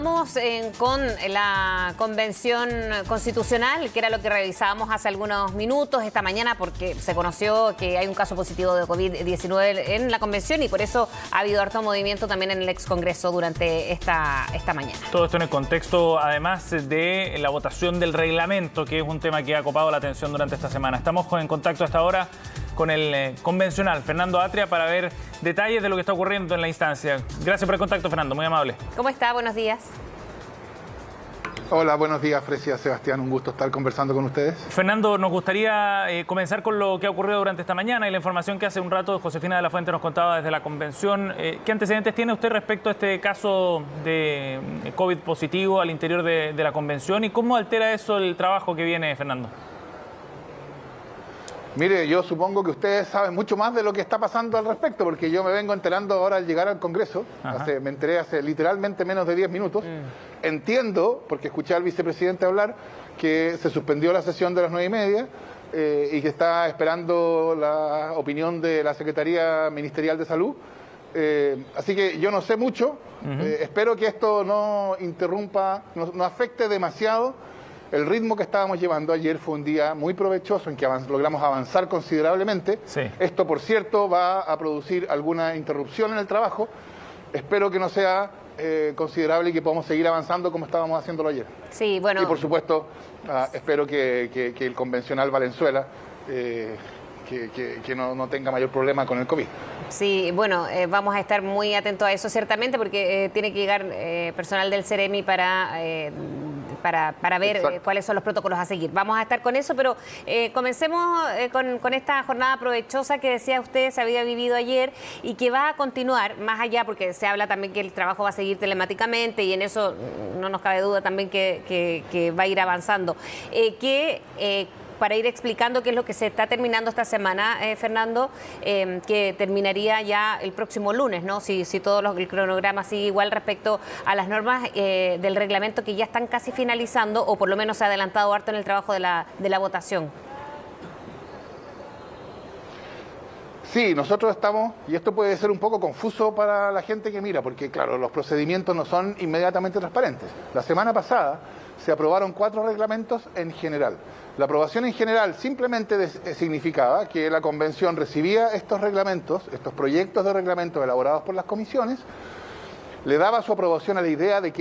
Vamos con la convención constitucional, que era lo que revisábamos hace algunos minutos esta mañana, porque se conoció que hay un caso positivo de COVID-19 en la convención y por eso ha habido harto movimiento también en el ex Congreso durante esta mañana. Todo esto en el contexto, además, de la votación del reglamento, que es un tema que ha copado la atención durante esta semana. Estamos en contacto hasta ahora con el convencional Fernando Atria para ver detalles de lo que está ocurriendo en la instancia. Gracias por el contacto, Fernando, muy amable. ¿Cómo está? Buenos días. Hola, buenos días, Frecia, Sebastián, un gusto estar conversando con ustedes. Fernando, nos gustaría comenzar con lo que ha ocurrido durante esta mañana y la información que hace un rato Josefina de la Fuente nos contaba desde la convención. ¿Qué antecedentes tiene usted respecto a este caso de COVID positivo al interior de la convención y cómo altera eso el trabajo que viene, Fernando? Mire, yo supongo que ustedes saben mucho más de lo que está pasando al respecto, porque yo me vengo enterando ahora al llegar al Congreso. Me enteré hace literalmente menos de 10 minutos. Entiendo, porque escuché al vicepresidente hablar, que se suspendió la sesión de las 9:30 y que está esperando la opinión de la Secretaría Ministerial de Salud. Así que yo no sé mucho. Espero que esto no interrumpa, no afecte demasiado el ritmo que estábamos llevando. Ayer fue un día muy provechoso en que logramos avanzar considerablemente. Sí. Esto, por cierto, va a producir alguna interrupción en el trabajo. Espero que no sea considerable y que podamos seguir avanzando como estábamos haciéndolo ayer. Sí, bueno. Y, por supuesto, espero que el convencional Valenzuela que no tenga mayor problema con el COVID. Sí, bueno, vamos a estar muy atentos a eso ciertamente porque tiene que llegar personal del Ceremi para ver cuáles son los protocolos a seguir. Vamos a estar con eso, pero comencemos con esta jornada provechosa que decía usted se había vivido ayer y que va a continuar más allá, porque se habla también que el trabajo va a seguir telemáticamente y en eso no nos cabe duda también que va a ir avanzando. Para ir explicando qué es lo que se está terminando esta semana, Fernando, que terminaría ya el próximo lunes, ¿no? Si todo el cronograma sigue igual respecto a las normas del reglamento que ya están casi finalizando, o por lo menos se ha adelantado harto en el trabajo de la votación. Sí, nosotros estamos, y esto puede ser un poco confuso para la gente que mira, porque claro, los procedimientos no son inmediatamente transparentes. La semana pasada se aprobaron 4 reglamentos en general. La aprobación en general simplemente significaba que la convención recibía estos reglamentos, estos proyectos de reglamentos elaborados por las comisiones, le daba su aprobación a la idea de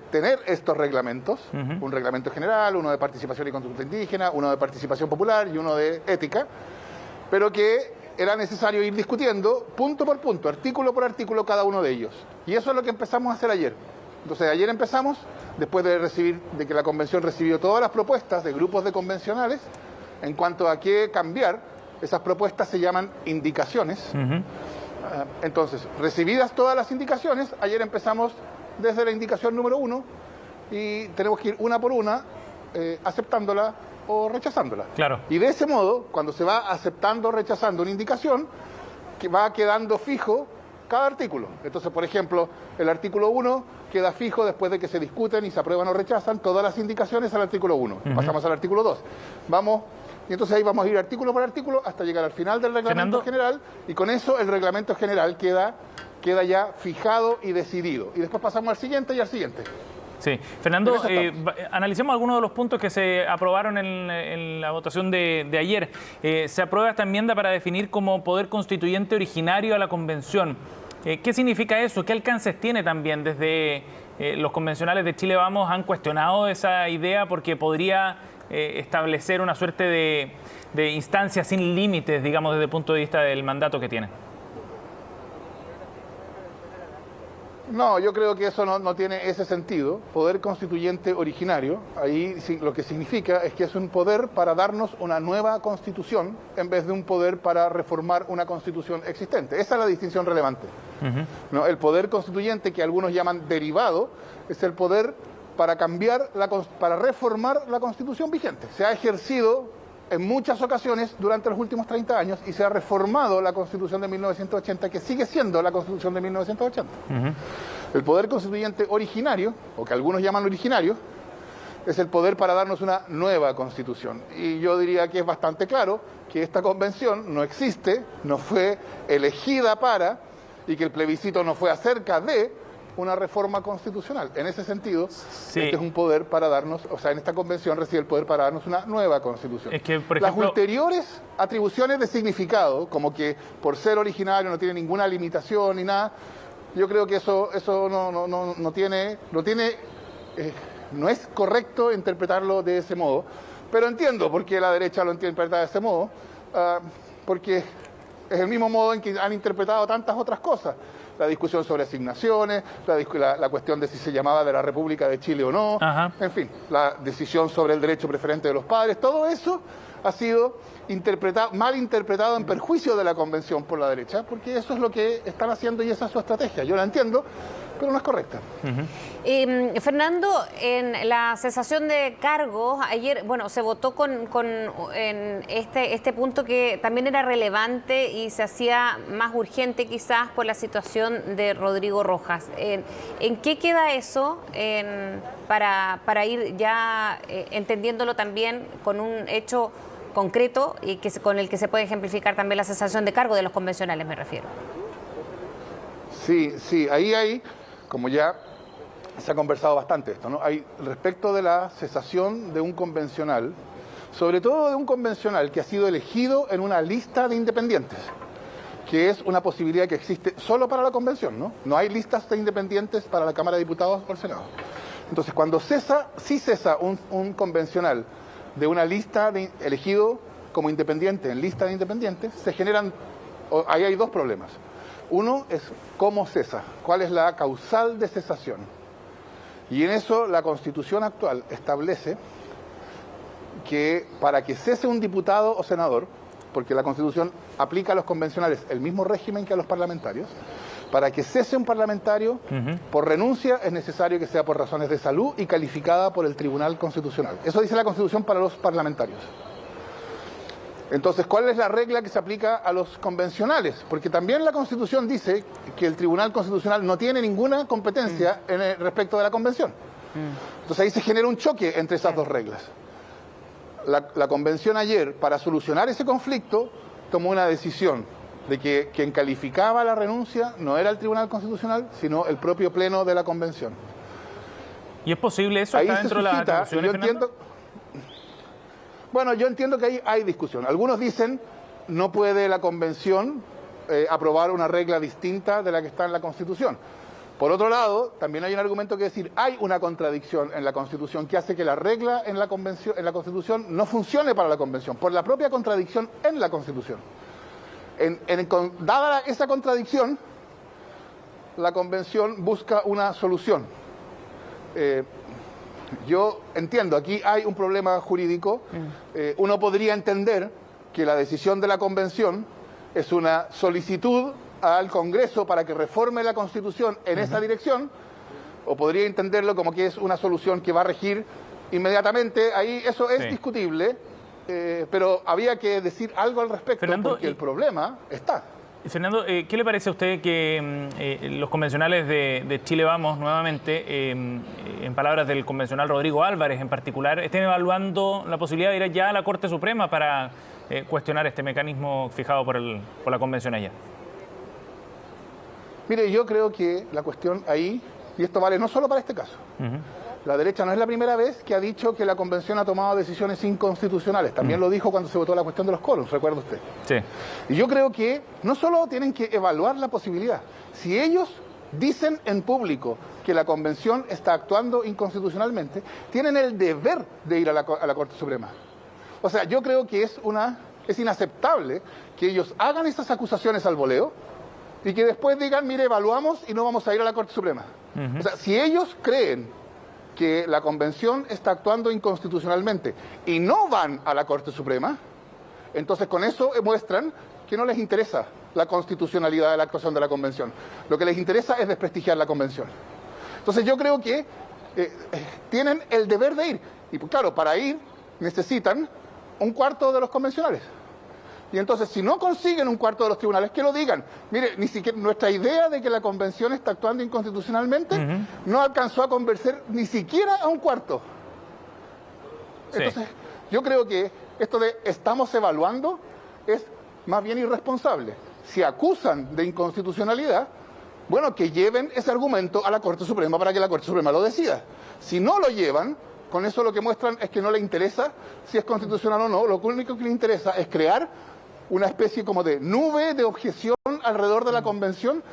tener estos reglamentos, un reglamento general, uno de participación y conducta indígena, uno de participación popular y uno de ética, pero que era necesario ir discutiendo punto por punto, artículo por artículo cada uno de ellos. Y eso es lo que empezamos a hacer ayer. Entonces ayer empezamos, después de que la convención recibió todas las propuestas de grupos de convencionales, en cuanto a qué cambiar, esas propuestas se llaman indicaciones. Entonces, recibidas todas las indicaciones, ayer empezamos desde la indicación número 1 y tenemos que ir una por una aceptándola o rechazándola. Claro. Y de ese modo, cuando se va aceptando o rechazando una indicación, que va quedando fijo cada artículo. Entonces, por ejemplo, el artículo 1 queda fijo después de que se discuten y se aprueban o rechazan todas las indicaciones al artículo 1. Pasamos al artículo 2. Y entonces ahí vamos a ir artículo por artículo hasta llegar al final del reglamento general, y con eso el reglamento general queda ya fijado y decidido. Y después pasamos al siguiente y al siguiente. Sí. Fernando, analicemos algunos de los puntos que se aprobaron en la votación de ayer. Se aprueba esta enmienda para definir como poder constituyente originario a la convención. ¿Qué significa eso? ¿Qué alcances tiene también? Desde los convencionales de Chile Vamos han cuestionado esa idea porque podría establecer una suerte de instancia sin límites, digamos, desde el punto de vista del mandato que tiene. No, yo creo que eso no tiene ese sentido. Poder constituyente originario, ahí lo que significa es que es un poder para darnos una nueva constitución en vez de un poder para reformar una constitución existente. Esa es la distinción relevante. ¿No? El poder constituyente, que algunos llaman derivado, es el poder para para reformar la constitución vigente. Se ha ejercido en muchas ocasiones durante los últimos 30 años y se ha reformado la Constitución de 1980, que sigue siendo la Constitución de 1980. El poder constituyente originario, o que algunos llaman originario, es el poder para darnos una nueva Constitución. Y yo diría que es bastante claro que esta convención no existe, no fue elegida para, y que el plebiscito no fue acerca de una reforma constitucional. En ese sentido, Sí. este es un poder para darnos, o sea, en esta convención recibe el poder para darnos una nueva constitución. Es que, por ejemplo, las ulteriores atribuciones de significado, como que por ser originario no tiene ninguna limitación ni nada, yo creo que eso no es correcto interpretarlo de ese modo, pero entiendo por qué la derecha lo interpreta de ese modo, porque es el mismo modo en que han interpretado tantas otras cosas. La discusión sobre asignaciones, la cuestión de si se llamaba de la República de Chile o no, en fin, la decisión sobre el derecho preferente de los padres, todo eso ha sido mal interpretado en perjuicio de la Convención por la derecha, porque eso es lo que están haciendo y esa es su estrategia. Yo la entiendo, pero no es correcta. Fernando, en la cesación de cargos, ayer, bueno, se votó en este punto que también era relevante y se hacía más urgente quizás por la situación de Rodrigo Rojas. ¿En qué queda eso para ir ya entendiéndolo también con un hecho concreto y con el que se puede ejemplificar también la cesación de cargo de los convencionales, me refiero? Sí, ahí hay, como ya se ha conversado bastante esto, ¿no? Hay respecto de la cesación de un convencional, sobre todo de un convencional que ha sido elegido en una lista de independientes, que es una posibilidad que existe solo para la convención, ¿no? No hay listas de independientes para la Cámara de Diputados o el Senado. Entonces, cuando cesa un convencional de una lista elegido como independiente en lista de independientes, ahí hay dos problemas. Uno es cómo cesa, cuál es la causal de cesación. Y en eso la Constitución actual establece que para que cese un diputado o senador, porque la Constitución aplica a los convencionales el mismo régimen que a los parlamentarios, para que cese un parlamentario por renuncia es necesario que sea por razones de salud y calificada por el Tribunal Constitucional. Eso dice la Constitución para los parlamentarios. Entonces, ¿cuál es la regla que se aplica a los convencionales? Porque también la Constitución dice que el Tribunal Constitucional no tiene ninguna competencia respecto de la Convención. Entonces ahí se genera un choque entre esas dos reglas. La Convención ayer, para solucionar ese conflicto, tomó una decisión de que quien calificaba la renuncia no era el Tribunal Constitucional, sino el propio Pleno de la Convención. ¿Y es posible eso? ¿Está dentro de las atribuciones, Fernando? Bueno, yo entiendo que ahí hay discusión. Algunos dicen no puede la Convención aprobar una regla distinta de la que está en la Constitución. Por otro lado, también hay un argumento que decir, hay una contradicción en la Constitución que hace que la regla en la Constitución no funcione para la Convención, por la propia contradicción en la Constitución. Dada esa contradicción, la Convención busca una solución. Yo entiendo, aquí hay un problema jurídico. Uno podría entender que la decisión de la Convención es una solicitud al Congreso para que reforme la Constitución en esa dirección, o podría entenderlo como que es una solución que va a regir inmediatamente. Ahí eso es discutible, pero había que decir algo al respecto, Fernando, porque el problema está. Fernando, ¿qué le parece a usted que los convencionales de Chile Vamos, nuevamente, en palabras del convencional Rodrigo Álvarez en particular, estén evaluando la posibilidad de ir ya a la Corte Suprema para cuestionar este mecanismo fijado por la convención allá? Mire, yo creo que la cuestión ahí, y esto vale no solo para este caso, la derecha no es la primera vez que ha dicho que la Convención ha tomado decisiones inconstitucionales. También lo dijo cuando se votó la cuestión de los quórums, recuerda usted. Sí. Y yo creo que no solo tienen que evaluar la posibilidad, si ellos dicen en público que la Convención está actuando inconstitucionalmente, tienen el deber de ir a la Corte Suprema. O sea, yo creo que es inaceptable que ellos hagan esas acusaciones al voleo y que después digan, mire, evaluamos y no vamos a ir a la Corte Suprema. O sea, si ellos creen que la Convención está actuando inconstitucionalmente y no van a la Corte Suprema, entonces con eso muestran que no les interesa la constitucionalidad de la actuación de la Convención. Lo que les interesa es desprestigiar la Convención. Entonces yo creo que tienen el deber de ir. Y claro, para ir necesitan un cuarto de los convencionales. Y entonces, si no consiguen un cuarto de los tribunales, que lo digan. Mire, ni siquiera nuestra idea de que la Convención está actuando inconstitucionalmente no alcanzó a convencer ni siquiera a un cuarto. Entonces, yo creo que esto de estamos evaluando es más bien irresponsable. Si acusan de inconstitucionalidad, Bueno, que lleven ese argumento a la Corte Suprema para que la Corte Suprema lo decida. Si no lo llevan, con eso lo que muestran es que no le interesa si es constitucional o no. Lo único que le interesa es crear una especie como de nube de objeción alrededor de la convención,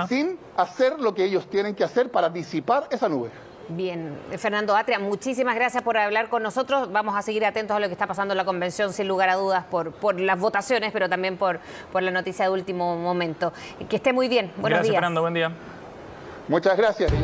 sin hacer lo que ellos tienen que hacer para disipar esa nube. Bien, Fernando Atria, muchísimas gracias por hablar con nosotros. Vamos a seguir atentos a lo que está pasando en la convención, sin lugar a dudas, por las votaciones, pero también por la noticia de último momento. Que esté muy bien. Buenos días. Gracias, Fernando. Buen día. Muchas gracias.